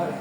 හරි.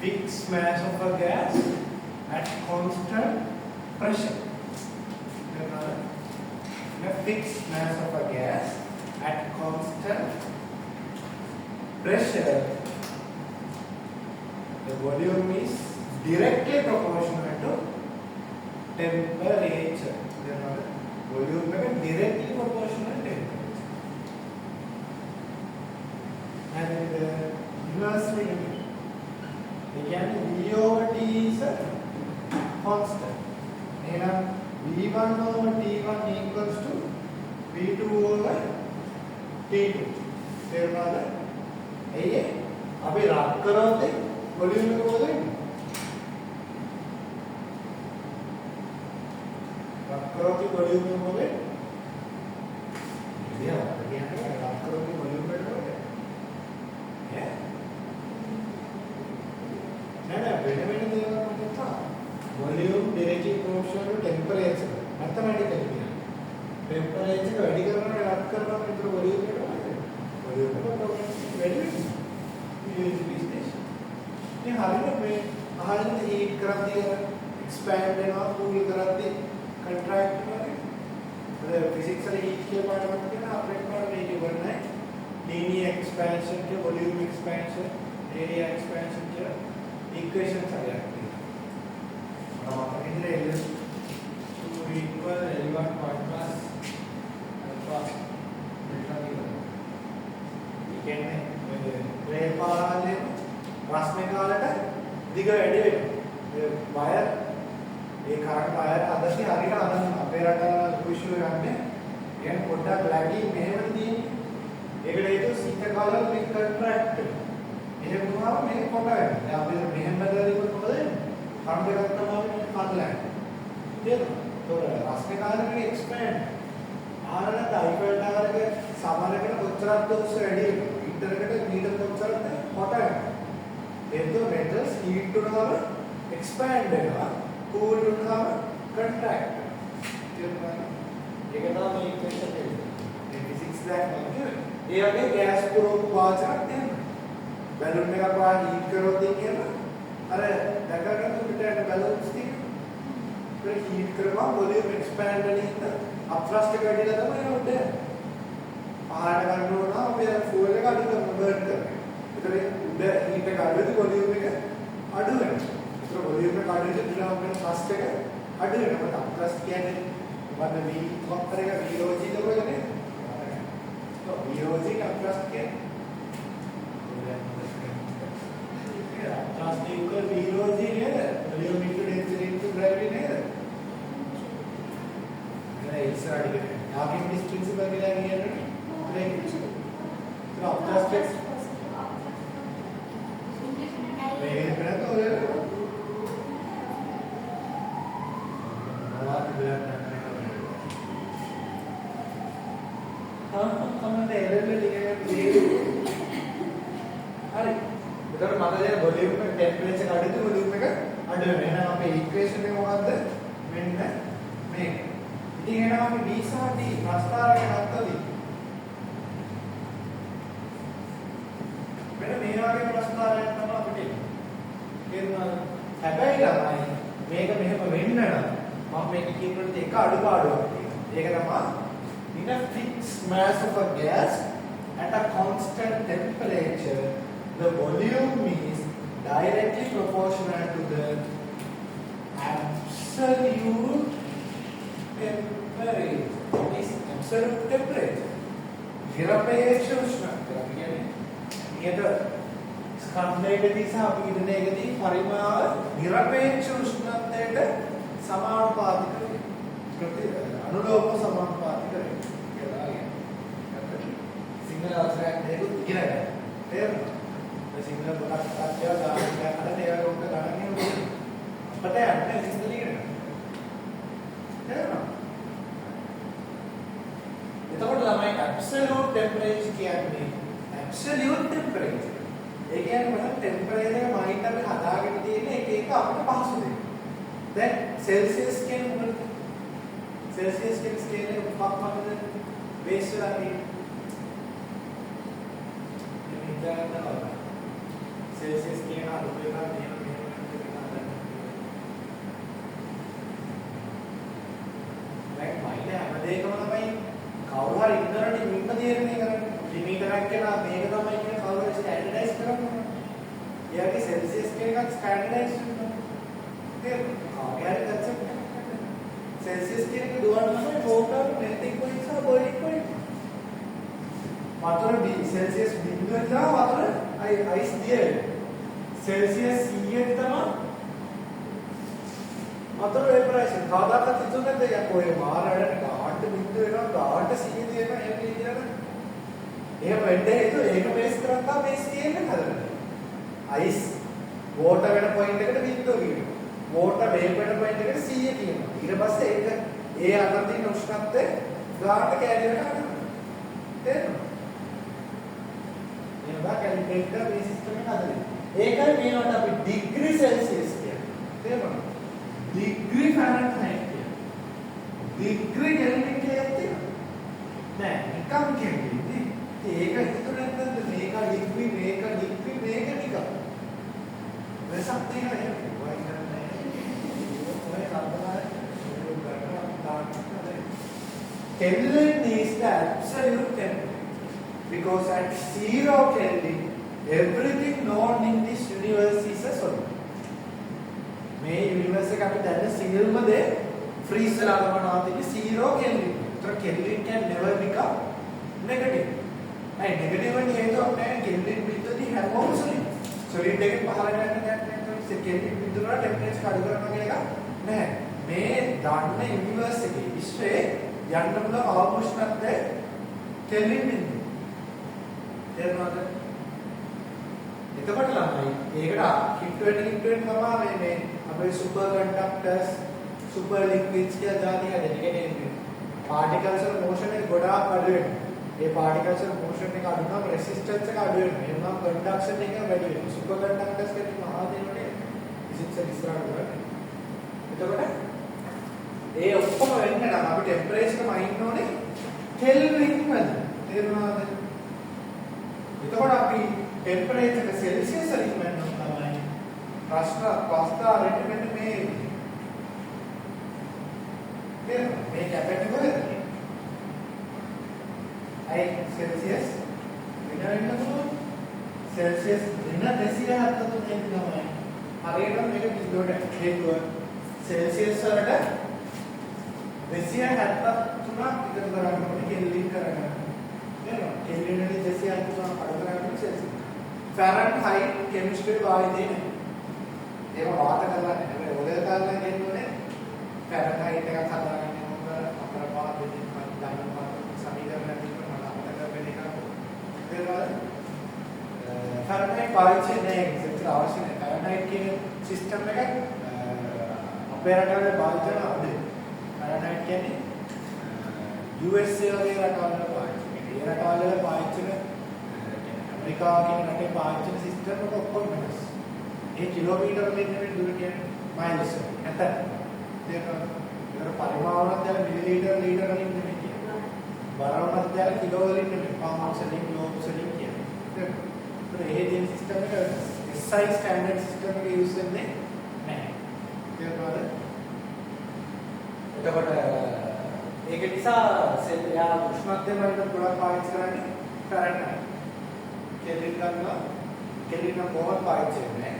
Fixed mass of a gas at constant pressure. A fixed mass of a gas at constant pressure, the volume is directly proportional to temperature. Volume is directly proportional to temperature. And inversely, again V over T is a constant. Now V1 over T1 equals to V2 over T2. තේරුණාද? එයි අපි රත් කරොත් volume එක මොකද වෙන්නේ? රත් කරොත් වොලියුම් එක මොකද වෙන්නේ? ඉතින් අපිට කියන්නේ රත් කරොත් වොලියුම් එක මොකද? ඈ? නෑ වෙන දේවල් මොකක්ද? Volume directly proportional to temperature. mathematically කියන්නේ. temperature වැඩි කරනවා රත් කරනවා විතර වොලියුම් එක වැඩි වෙනවා. ये हालत में हालत हीट करती है एक्सपैंड है कूल करती कंट्रैक्ट मतलब फिजिक्स वाले हीट के बारे में क्या ना अपने पास में ये बनना है लीनियर एक्सपेंशन के वॉल्यूम एक्सपेंशन एरिया एक्सपेंशन के इक्वेशन आ जाती है और इधर L2 equal L1 part plus alpha delta ये कहने रे पाले රස්නේ කාලට දිග වැඩි වෙනවා. වයර් ඒ කරන්ට් වයර් අදටි හරියට අදන්න අපේ රට විශ්ව ගන්නේ. කියන්නේ පොඩ්ඩක් ලැබි මෙහෙම තියෙන්නේ. ඒකට හේතුව සීත කාලවල මේක කන්ට්‍රැක්ට් වෙනවා. එහෙම වුණාම මේක පොඩ වෙනවා. දැන් අපි මෙහෙම බදලා ඉවර මොකද වෙන්නේ? කරන්ට් එකක් තමයි මේක පදලන්නේ. තේරුණාද? ඒතකොට රස්නේ කාලෙක එක්ස්පෑන්ඩ් ආරණ ඩයිපල් ටවරක සමරකට කොච්චරක් දෝෂ වැඩි වෙනවා. මීටරකට මීටර කොච්චරද කොට වෙනවා. तो metals heat to now expand होगा cool to now contract ये कहता है इक्वेशन है ये फिजिक्स दैट है ये अगर गैस को बाहर रखते हैं बैलून में का बाहर हीट करो देंगे ना अरे देखा क्या तो बेटा है बैलून स्टिक फिर हीट करवा वॉल्यूम एक्सपैंड नहीं था अपथ्रस्ट कर दिया था मैं उठे बाहर का नो ना फिर फूल का तो कन्वर्ट कर इधर हीट එක අඩු වෙද්දී වොලියුම් එක අඩු වෙනවා. ඒතර වොලියුම් එක අඩු වෙද්දී ඩිනෝමිනේටර් ට්‍රස්ට් එක අඩු වෙනවා. මොකද ට්‍රස්ට් කියන්නේ මොකද්ද V වක්තර එක VOG දකෝදනේ. તો VOG ට්‍රස්ට් කියන්නේ ට්‍රස්ට් equal VOG නේද? Volume into density into gravity නේද? නේද ඉස්සරහට ගිහින්. ආර්කිමිඩිස් ප්‍රින්සිපල් කියලා කියන්නේ ඒක. તો ට්‍රස්ට් ये पहले तो ये बहुत ब्लड करने का हाँ हमने एरर में लिखे हैं अरे इधर माता जी वॉल्यूम में टेम्परेचर काटे तो वॉल्यूम में का अड़े में ना वहाँ पे इक्वेशन में होगा तो में इतनी है ना वहाँ पे D साथ D रास्ता आ रहा है तो D මෙන්න මේ වගේ ප්‍රශ්නාවක් තමයි අපිට තේරුණාද? හැබැයි ළමයි මේක මෙහෙම වෙන්න නම් මම මේක කියනකොට එක අඩුපාඩුවක් තියෙනවා. ඒක තමයි in a fixed mass of a gas at a constant temperature, the volume is directly proportional to the absolute temperature. What is absolute temperature? निरपेक्ष उष्णता කියන්නේ නියත ස්කන්ධයකදී සහ පීඩනයකදී පරිමාව නිරපේක්ෂ උෂ්ණත්වයට සමානුපාතික වෙනවා. අනුලෝම සමානුපාතික වෙනවා කියලා කියන්නේ. සිංහල අක්ෂරයක් දෙක ඉගෙන ගන්න. තේරුණා? මේ සිංහල පොතක් අත්‍යව ගානක් හදලා ඒක උඩ ගණන් නෙවෙයි. අපිට යන්නේ සිංහල ඉගෙන ගන්න. තේරුණා? එතකොට ළමයි absolute temperature කියන්නේ absolute temperature. ඒ කියන්නේ මොකද ටෙම්පරේචර් එක මයින්ඩ් අපේ හදාගෙන තියෙන එක එක අපිට පහසු දෙයක්. දැන් සෙල්සියස් කියන මොකද? සෙල්සියස් කියන ස්කේල් එක මොකක්ද? බේස් වෙලා තියෙන්නේ. මේ ඉඳලා සෙල්සියස් කියන අරුපේ එක මෙහෙම දැන් මයින්ඩ් හැමදේකම තමයි කවුරු හරි ඉන්නරට මින්ම තීරණය කරන්නේ. ලිමිටරක් කියලා මේක තමයි කියන කවුරු ස්ටෑන්ඩඩයිස් කරන්නේ. එයාගේ සෙල්සියස් ස්කේල් එකක් ස්ටෑන්ඩඩයිස් වෙනවා. ඒක කාර්යය කන්සෙප්ට් එකක්. සෙල්සියස් ස්කේල් එක දුවන්න තමයි වෝටර් මෙල්ටිං පොයින්ට් සහ බොයිලිං පොයින්ට්. වතුර සෙල්සියස් 0 ඉඳලා වතුර අයිස් දිය වෙනවා. සෙල්සියස් 100 තමයි වතුර වෙපරේෂන්. කවදාකවත් හිතුනේ නැද්ද යකෝ මාරයට ගාඩ් 0 වෙනවා ගාඩ් 100 දෙනවා එහෙම කියලා. එහෙම වෙන්නේ ඒක බේස් කරන් තමයි මේ ස්කේල් එක හදන්නේ. අයිස් වෝටර් වෙන පොයින්ට් එකට 0 කියනවා. වෝටර් වේප් වෙන පොයින්ට් එකට 100 කියනවා. ඊට පස්සේ ඒක ඒ අතර තියෙන උෂ්ණත්වය ගාඩ් කැරියර් එකට හදනවා. තේරෙනවද? මේවා කැලිබ්‍රේට් කරලා මේ සිස්ටම් එක හදන්නේ. ඒකයි මේවට අපි ඩිග්‍රී සෙල්සියස් කියන්නේ. තේරුණාද? ඩිග්‍රී ෆැරන්හයිට් කියන්නේ. ඩිග්‍රී කෙල්වින් කියලා තියෙනවා. නෑ නිකම් කියන්නේ. ඒක හිතුනේ නැත්නම් මේක ඩිග්‍රී මේක ඩිග්‍රී මේක නිකම්. වෙනසක් තියෙනවා නේද? ඔය කරන්නේ. ඔය කල්පනා Kelvin is the absolute temperature because at 0 Kelvin everything known in this universe is a solid. මේ යුනිවර්ස් එක අපි දැන් සිංගල්ම දේ ෆ්‍රීස් වෙලා ගමනවා තියෙන්නේ 0 Kelvin. ඒතර Kelvin can never become negative. අය නෙගටිව් වෙන හේතුවක් නැහැ. කෙල්වින් විතරදී හැමෝම සොලිඩ්. සොලිඩ් එකේ පහළ යන දෙයක් නැහැ. කෙල්වින් විතර ටෙම්පරේචර් අඩු කරනවා කියන එක නැහැ. මේ දන්න යුනිවර්ස් එකේ විශ්වයේ යන්න පුළුවන් අවශ්‍යත්වය කෙල්වින් බිඳුව. තේරුණාද? එතකොට ළමයි ඒකට හිට වෙන තමයි මේ අපේ සුපර් කන්ඩක්ටර්ස් සුපර් ලික්විඩ්ස් කියලා දාන්නේ හැදෙන්නේ. පාටිකල්ස් වල මොෂන් එක ගොඩාක් අඩු වෙනවා. ඒ පාටිකල්ස් වල මොෂන් එක අඩු නම් රෙසිස්ටන්ස් එක අඩු වෙනවා. එහෙනම් කන්ඩක්ෂන් එක වැඩි වෙනවා. සුපර් කන්ඩක්ටර්ස් කියන්නේ මහා දෙනෝනේ ෆිසික්ස් එක ඉස්සරහට ගන්න. එතකොට ඒ ඔක්කොම වෙන්න නම් අපි ටෙම්පරේචර් එක මයින් ඕනේ කෙල්වින් වල. තේරුණාද? එතකොට අපි ටෙම්පරේචර් එක සෙල්සියස් වලින් වෙනනම් තමයි ප්‍රස්තාරෙට මෙන්න මේ මේ කැපිටල් වලදී අය සෙල්සියස් වෙනවෙන්නම සෙල්සියස් වෙන 273 තමයි. හරියටම මේක කිලෝට හේතුව සෙල්සියස් වලට 273ක් එකතු කරගන්න ඕනේ කෙල්වින් කරගන්න. නේද? කෙල්වින් වලින් 273 අඩු කරගන්න සෙල්සියස්. ෆැරන්හයිට් කෙමිස්ට්‍රි භාවිතේ නෑ. ඒක වාත කරලා නෑ. ඔලේ කරලා කියන්නේ ෆැරන්හයිට් එකක් හදාගන්න ඕන අපර පාද දෙකක් ගන්න පාද සමීකරණ ටික මම අපිට කරගෙන එකක්. ඒකවල ෆැරන්හයිට් පාවිච්චි නෑ. ඒක අවශ්‍ය නෑ. ෆැරන්හයිට් කියන සිස්ටම් එක අපේ රටවල භාවිත කරන අඩේ. ෆැරන්හයිට් කියන්නේ USA වගේ රටවල පාවිච්චි කරන. ඒ රටවල පාවිච්චි කරන ඇමරිකාව කියන රටේ පාවිච්චි කරන සිස්ටම් එක ඔක්කොම වෙනස්. ඒ කිලෝමීටර වලින් නෙමෙයි දුර කියන්නේ මයිල්ස් වලින්. නැත්නම් ඒක පරිමාණවත් දැන් මිලිලීටර ලීටර වලින් නෙමෙයි කියන්නේ. බරවණත් දැන් කිලෝ වලින් නෙමෙයි පාවුන්ඩ්ස් වලින් ග්ලෝබ්ස් වලින් කියන්නේ. ඒක ඒ සිස්ටම් එක SI ස්ටෑන්ඩඩ් සිස්ටම් එක යූස් වෙන්නේ නැහැ. තේරුණාද? එතකොට ඒක නිසා සෙල් යා උෂ්ණත්වය වලට ගොඩක් පාවිච්චි කරන්නේ කරන්ට් නැහැ. කෙල්වින් ගන්නවා කෙල්වින් නම් කොහොමද පාවිච්චි කරන්නේ?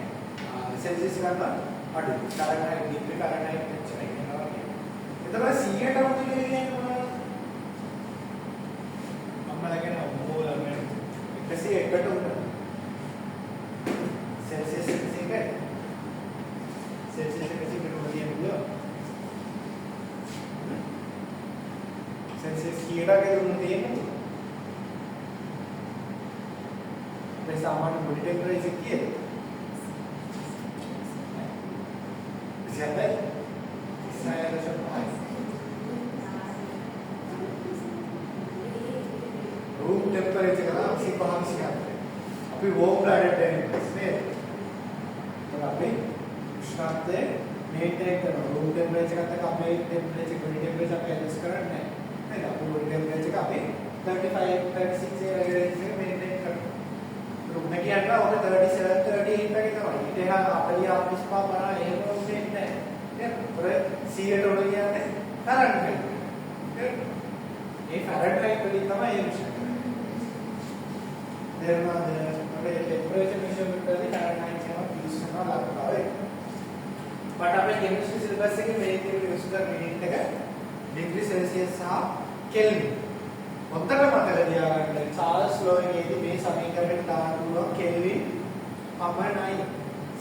සෙල්සියස් ගන්නවා අඩුයි. කරන්ට් නැහැ ඩිග්‍රී කරන්ට් නැහැ මෙච්චරයි කියනවා කියන්නේ. එතකොට 100ට වුණ කියන්නේ මොනවද? අම්මලා කියන ඕලා මේ 101ට උඩ. සෙල්සියස් 101යි. සෙල්සියස් 101ට උඩ කියන්නේ सेल्सियस कीड़ा के उन्नति है ना वैसे हमारे बॉडी टेम्परेचर की है ज्यादा है इसराइल का शब्द है रूम टेम्परेचर का ना उसी को हम सिखाते हैं अभी वो ब्लड टेम्परेचर में तो अभी उष्णता मेंटेन करना रूम टेम्परेचर का तक अपने टेम्परेचर बॉडी टेम्परेचर का एडजस्ट करना है नहीं ना बॉडी टेम्परेचर का भी 35 36 से रेंज में मेंटेन करना रूम में क्या है वो 37 38 तक का है इधर आपली ऑफिस का बना है वो सेट है पूरे सीएट हो गया है करंट है ये फैरेनहाइट वाली तमा ये विषय देर में मतलब टेम्परेचर मेजरमेंट करने फैरेनहाइट से हम यूज करना लगता है बट आपने केमिस्ट्री सिलेबस से कि मेरे लिए यूज कर मिनट का डिग्री सेल्सियस सह केल्विन మొత్తగా మాట్లాడాలి చాలా స్లోగా ఏది మీ సమీకరణం దాంట్లో కెల్విన్ అమ్మనాయి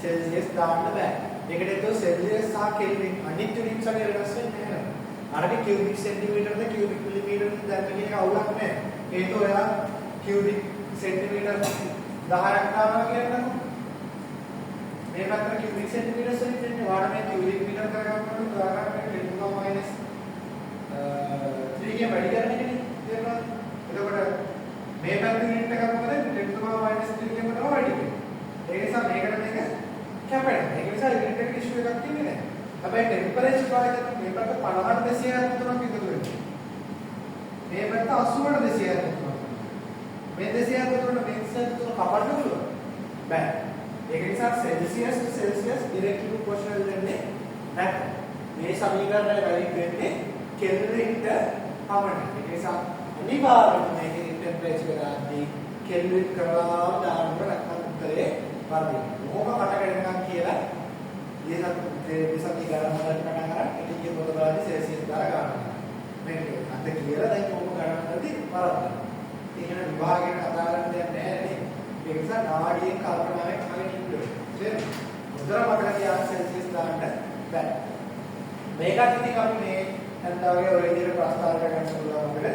సెల్సియస్ దాంట్లో బై ఎక్కడైతే సెల్సియస్ సహ కెల్విన్ అన్నిటి యూనిట్స్ అని రాస్తాను అరటి cubic centimetre the cubic millimetre దానికి అవలక్ మే ఏ తో या क्यूबिक सेंटीमीटर 10 अंकावा කියනවා මේ මාත්‍ර क्यूबिक सेंटीमीटर से ඉන්නේ වාඩමේ क्यूबिक मीटर කරගන්නකොට උදාහරණයක් 10 3 के වැඩි කරන්නේ නේ තේරුණාද එතකොට මේ පැත්තේ யூනිට් එකක් මොකද 10 3 ගෙම තමයි වැඩි වෙන්නේ ඒ නිසා මේකට මේක කැපෙනවා ඒක නිසා யூනිට් එක ඉෂුව එකක් තියෙන්නේ නැහැ හැබැයි ටෙම්පරේචර් පාවිච්චි කරන මේ පැත්ත 50ට 263ක් එකතු වෙනවා මේ පැත්ත 80ට 263ක් මේ 263ට මේ 263 කපන්න පුළුවන් බෑ ඒක නිසා Celsius to Celsius directly proportional වෙන්නේ නැහැ මේ සමීකරණය වැලිඩ් වෙන්නේ කෙල්වින්ට පමණයි ඒක නිසා අනිවාර්යයෙන්ම මේකේ ටෙම්පරේචර් දාද්දී කෙල්වින් කරලා දාන්න නැත්නම් උත්තරේ වර්ධනය කොහොම කටකඩනකම් කියලා දෙසත් ගණන් වලට පටන් අරන් එකකින් පොත බලද්දී සෙල්සියස් දාලා ගන්නවා මේක අද කියලා දැන් කොහොම ගණන් කරද්දී වරද්දනවා ඉතින් විභාගයෙන් කතා කරන්න දෙයක් නැහැ නේ ඒ නිසා නාඩියෙන් කල්පනාවෙන් අහගෙන ඉන්න ඕනේ උත්තර මතක තියාගන්න සෙල්සියස් දාන්න බෑ මේකත් ඉතින් අපි මේ නැත්නම් ඔය විදිහට ප්‍රස්තාර කරගන්න පුළුවන් මොකද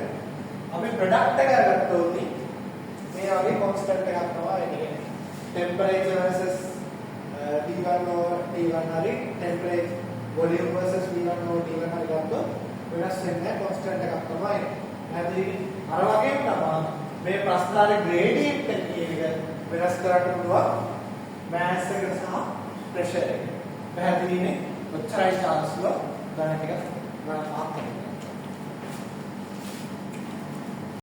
අපි ප්‍රොඩක්ට් එක ගත්තොත් මේ වගේ කොන්ස්ටන්ට් එකක් තමයි එන්නේ temperature versus T1 over T1 හරි temperature volume versus V1 over T1 හරි ගත්තොත් වෙනස් වෙන්නේ කොන්ස්ටන්ට් එකක් තමයි නැත්නම් අර වගේම තමයි මේ ප්‍රස්තාරේ ග්‍රේඩියන්ට් එක කියන එක වෙනස් කරන්න පුළුවන් මාස් එකට සහ ප්‍රෙෂර් එක පැහැදිලිනේ ඔච්චරයි chance වල ගණන් ටික ගන්න